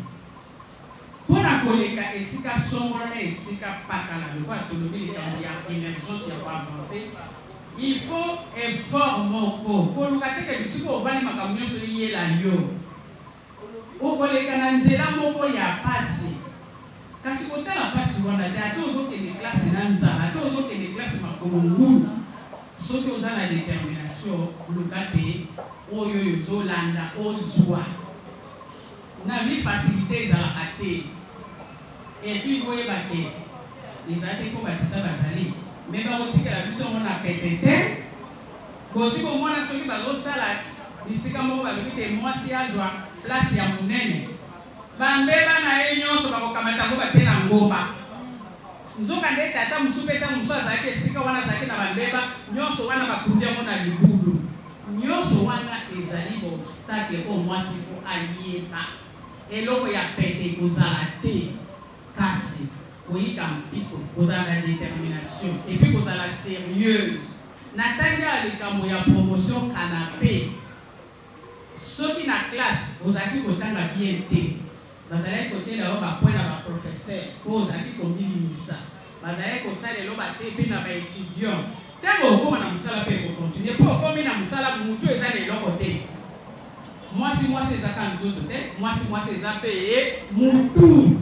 mpona koleka esika songolo na esika pakala lokola tolobi likambo ya émergence ya koavance il faut effort moko koluka teke bisika ovandi makambo nyonso eyela yo okoleka na nzela moko ya pasi kasi kotala pasi wana te ate ozokende klase na nzala ate ozokende klase makolo ngulu soki oza na détermination luka te oyo oyo ozolanda ozwa na vie facilité ezalaka te Et puis vous voyez les athées pour battre basali. Mais par contre que la mission on a pété. Aussi pour moi na soki bazo sala bisika moko babikite mwasi azwa place ya munene. Bambeba na ye nyonso bakokamata ko batie na ngomba. Nzoka nde tata musupeta muso azalaki esika wana azalaki na bambeba nyonso wana bakundia mo na libulu. Nyonso wana ezali obstacle ko mwasi fo ayeba. Eloko ya pete kozala te kasi koyika mpiko kozala détermination et puis kozala sérieuse. Natanga likambo ya promotion canapé. Soki na classe ozaki kotanga bien te. Bazalaki kotiela yo bapoint na baprofesseur po ozalaki komilimisa. Bazalaki kosala elo batepe na baétudiant. Ntango okoma na mosala mpe kokontinue mpo okomi na mosala mutu eza na eloko te. Mwasi ezaka nzoto te, mwasi eza mpe ye mutu.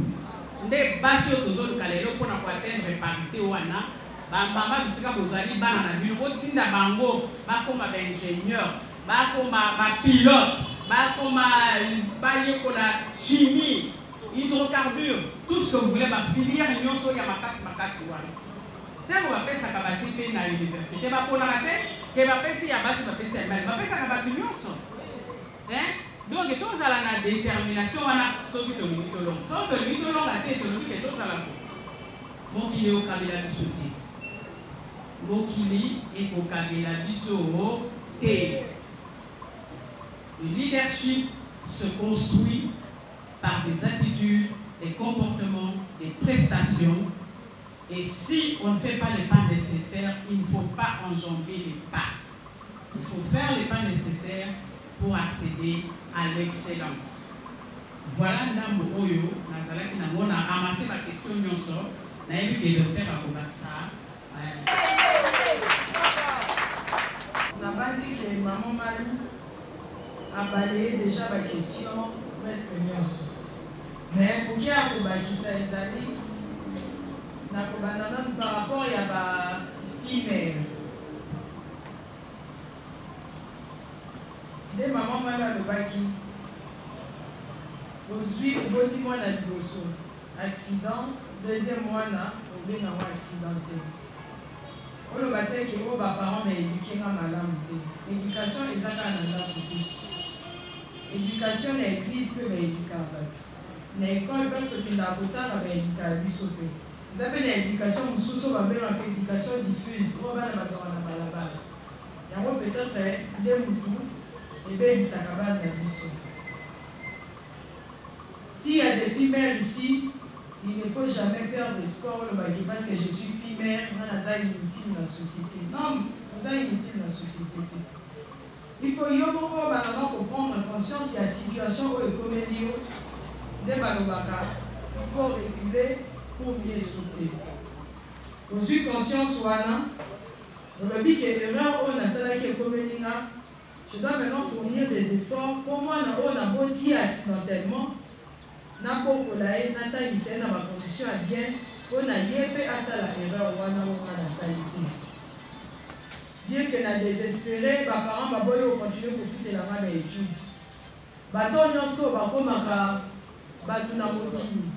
Nde basi oyo tozoluka lelo mpona koatteindre parité wana bambamba bisika bozali bana na bino botinda bango bakoma baingénieur bakoma bapilote bakoma bayekola chimie hydrocarbure tout ce que vous voulez bafilière nyonso ya makasi wana ntango bapesaka bati mpe na université baponaka te ke bapesi ya basi bapesi ya mibali bapesaka bato nyonso. Donc tozala na détermination wana soki tolingi tolonga soki tolingi tolonga te tolingi ke tozala mokili okabela biso te mokili ekokabela biso te. Le leadership se construit par des attitudes, des comportements, des prestations. Et si on ne fait pas les pas nécessaires, il ne faut pas enjamber les pas. Il faut faire les pas nécessaires pour accéder à l'excellence. Voilà ndambo oyo nazalaki na mona ramasser ma question nyonso na yebi ke docteur akobakisa. On a pas dit que maman Marie a balayé déjà ma question presque nyonso. Mais pour qui a kobakisa ezali na kobandana par rapport à ba femelle. Dès maman Marie alobaki aujourd'hui oboti mwana liboso accident deuxième mwana obenga ngo accidenté. Oloba te ke oyo baparent baéduke nga malamu te. Éducation ezaka na ndako te. Éducation na église mpe baédukaka bato. Na école parce que tondaka kotanga baédukaka biso mpe. Eza mpe na éducation mosusu babengaka mpe éducation diffuse oyo bana bazwaka na balabala. Yango peut-être nde mutu ebebisaka bana na biso. S'il y a des femelles ici, il ne faut jamais perdre espoir parce que je suis femelle, on a inutile dans la société. Non, vous avez inutile dans la société. Il faut prendre conscience de la situation où il faut reculer pour mieux sauter. Vous avez conscience, on dit que l'erreur où on a ça qui est je dois maintenant fournir des efforts pour moi, on a beau accidentellement. Napokolai natangisa na ma condition à bien on a yépe à ça la erreur wana na salité. Dire que na désespéré ba parents ba boyo continuer profiter la ma étude. Ba to nyonso ba komaka ba tuna mokili.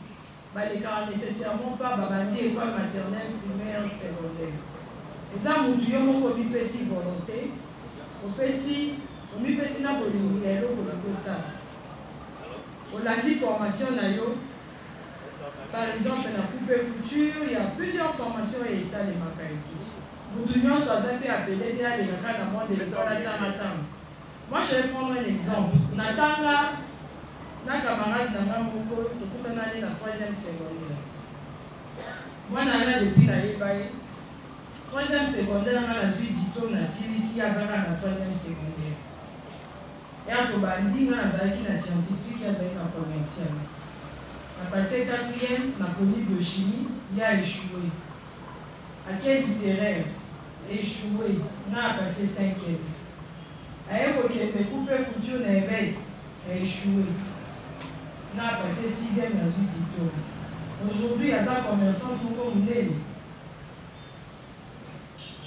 Ba les cas nécessairement pas ba bandi école maternelle, primaire, secondaire. Eza mutu yo moko bi pesi volonté. O pesi na bolingi elo ko ça. On a dit formation nayo. Par exemple, dans la coupe couture, il y a plusieurs formations et ça les macaïs. Nous devons s'adapter à appeler des gens dans le monde de l'école. Moi, je vais prendre un exemple. Natanga, na camarade Nanga Moko, tout le monde est dans la 3e secondaire. Moi, Nana depuis la Yebaye, 3e secondaire, on a la suite d'Ito, na Sirisi, à Zaka, dans la 3e secondaire. Et à Tobandi, on a Zaki, na scientifique, à Zaki, na provincial. On a passé 4e, on a connu biochimie, il a échoué. À quel littéraire? Échoué. On a passé 5e. À l'époque, il coupé couture dans les vestes, a échoué. On a passé 6e dans une diplôme. Aujourd'hui, il y a un commerçant pour nous.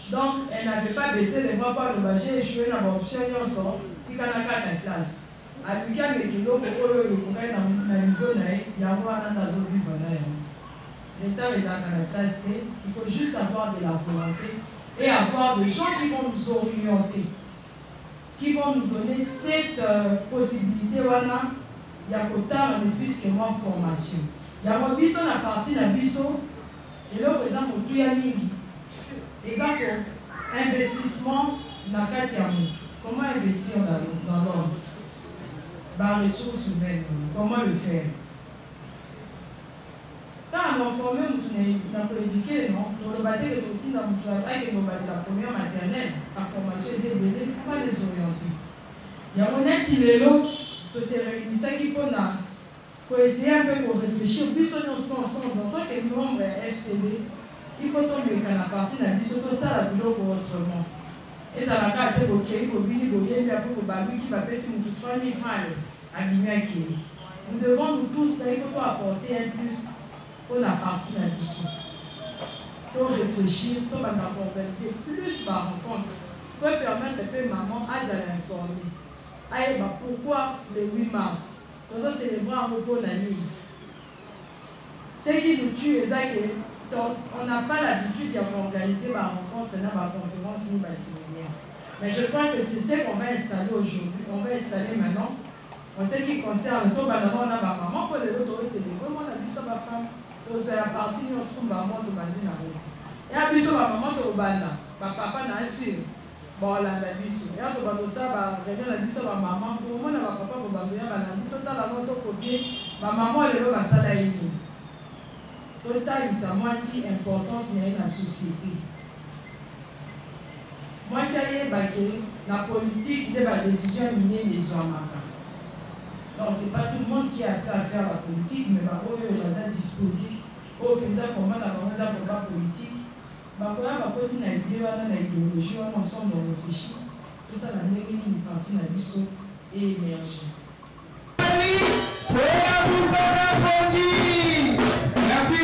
Donc, elle n'avait pas baissé les bras par le bas. J'ai échoué dans l'option qui a la classe. À l'UQAM, il y a un niveau, il y a un niveau. l'État les a canalisés. Il faut juste avoir de la volonté et avoir des gens qui vont nous orienter, qui vont nous donner cette possibilité. Voilà, il y a autant de plus que moi formation. Il y a un biso la partie de biso et là par exemple tout y a mis. Exemple investissement dans Katiamou. Comment investir dans l'ordre? Dans les ressources humaines, comment le faire? Quand on forme, on peut éduquer, non? Dans le bâtiment de l'outil, dans le travail, la première maternelle, la formation est élevée, comment les orienter? Il y a un étilelo que c'est réunissant qui peut essayer un peu pour réfléchir. Plus on est ensemble, en tant que membre FCD, il faut tomber qu'à la partie de la vie, surtout ça, la douleur pour autrement. Et ça va faire que vous qui va payer 3 000 francs à Guinée. Nous devons nous tous, il faut apporter un plus pour la partie de la vie. Pour réfléchir, pour converser plus par rencontre, pour permettre un peu maman à l'informer. Pourquoi le 8 mars? Nous allons célébrer un repos la nuit. Ce qui nous tue, c'est on n'a pas l'habitude d'organiser ma rencontre dans ma conférence ni ma séminaire. Mais je crois que c'est ce qu'on va installer aujourd'hui. On va installer maintenant. En ce qui concerne le taux d'abord, on a ma maman pour les autres célébrer. Moi, on a vu sur ma femme. Donc, c'est la partie où on se trouve à moi de Bandina. Et à vu sur ma maman de Banda. Ma papa n'a su. Bon, là, la vie sur. Et à tout ça, va réunir la vie sur ma maman. Pour moi, ma papa pour Bandina, la vie totale à notre copier. Ma maman, elle est au Masalaï. Total, ça, moi, si importance dans la société. Moi, si la politique de la décision minée des hommes. Donc, ce n'est pas tout le monde qui a appris à faire la politique, mais on a disposé. Au président, comment on a commencé à faire la politique. On a posé une idée, on a une idéologie, on ensemble on réfléchit. Tout ça, on a une partie de la vie et émerger. Merci.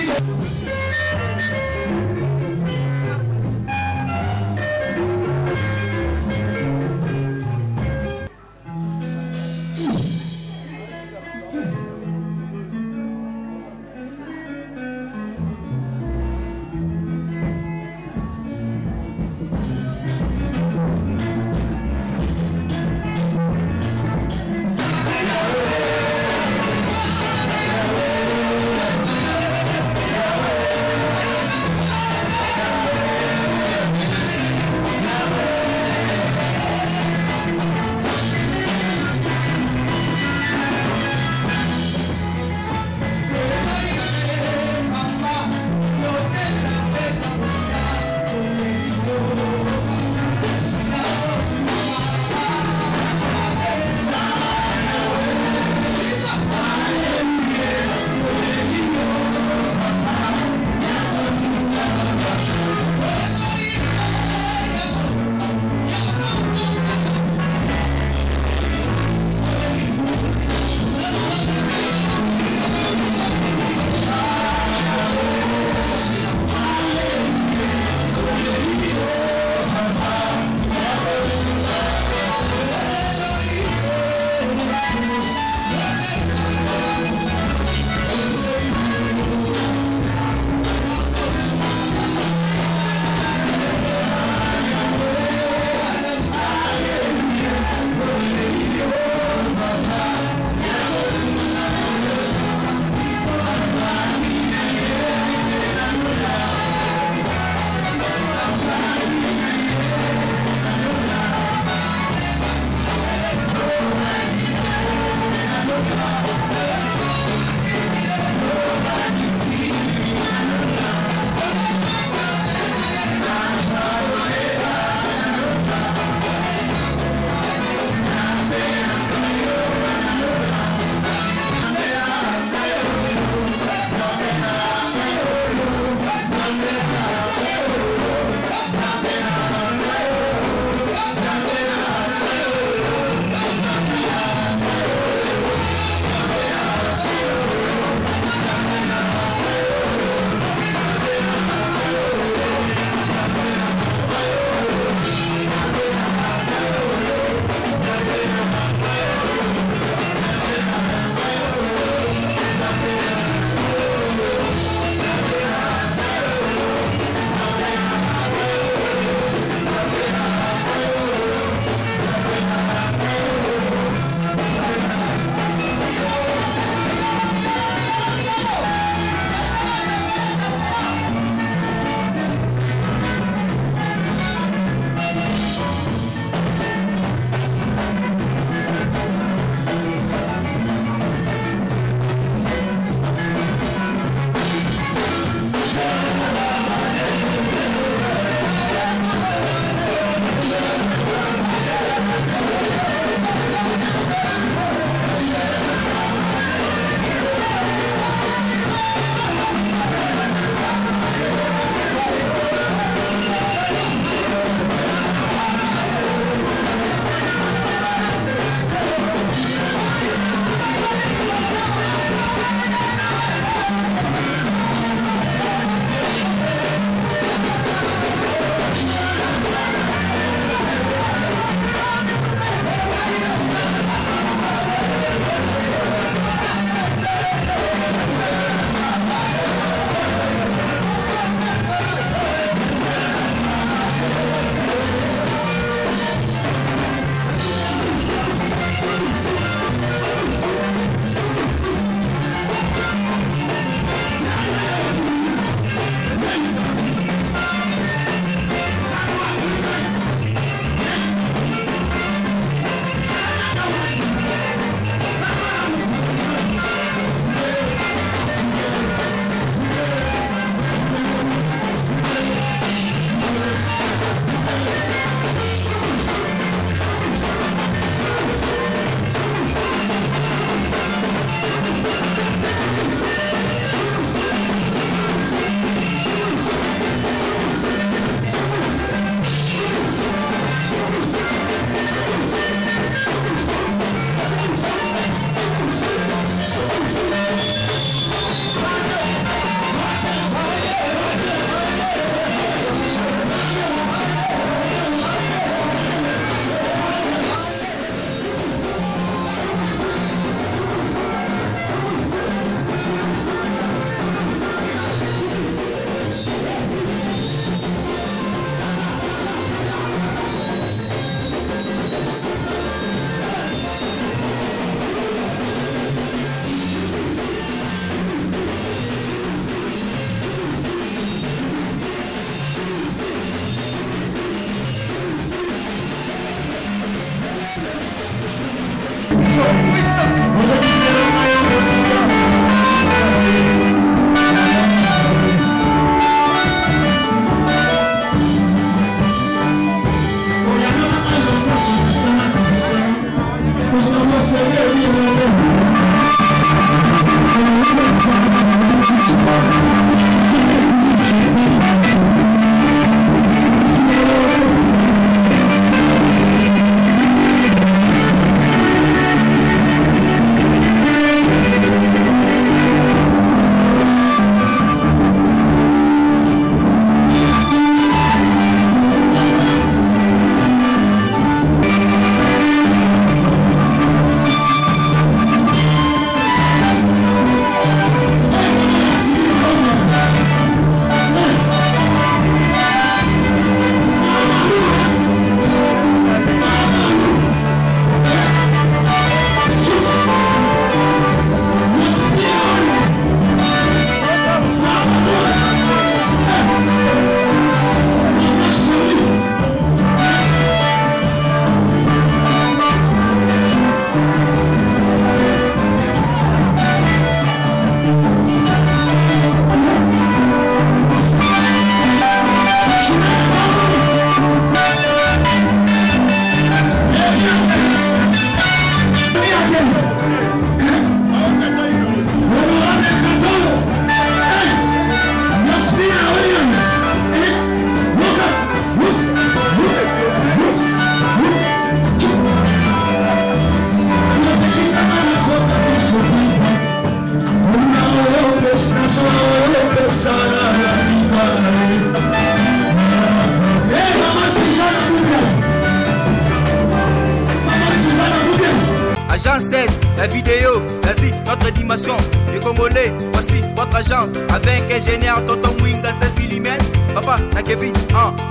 la vidéo, vas-y, notre dimension. Les Congolais, voici votre agence. Avec ingénieur Tonton Mwinga 16 mm. Papa, na Kevin,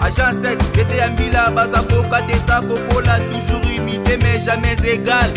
agence 16. J'étais à Mila, Bazako, Kadesa, Kokola, toujours imité mais jamais égal.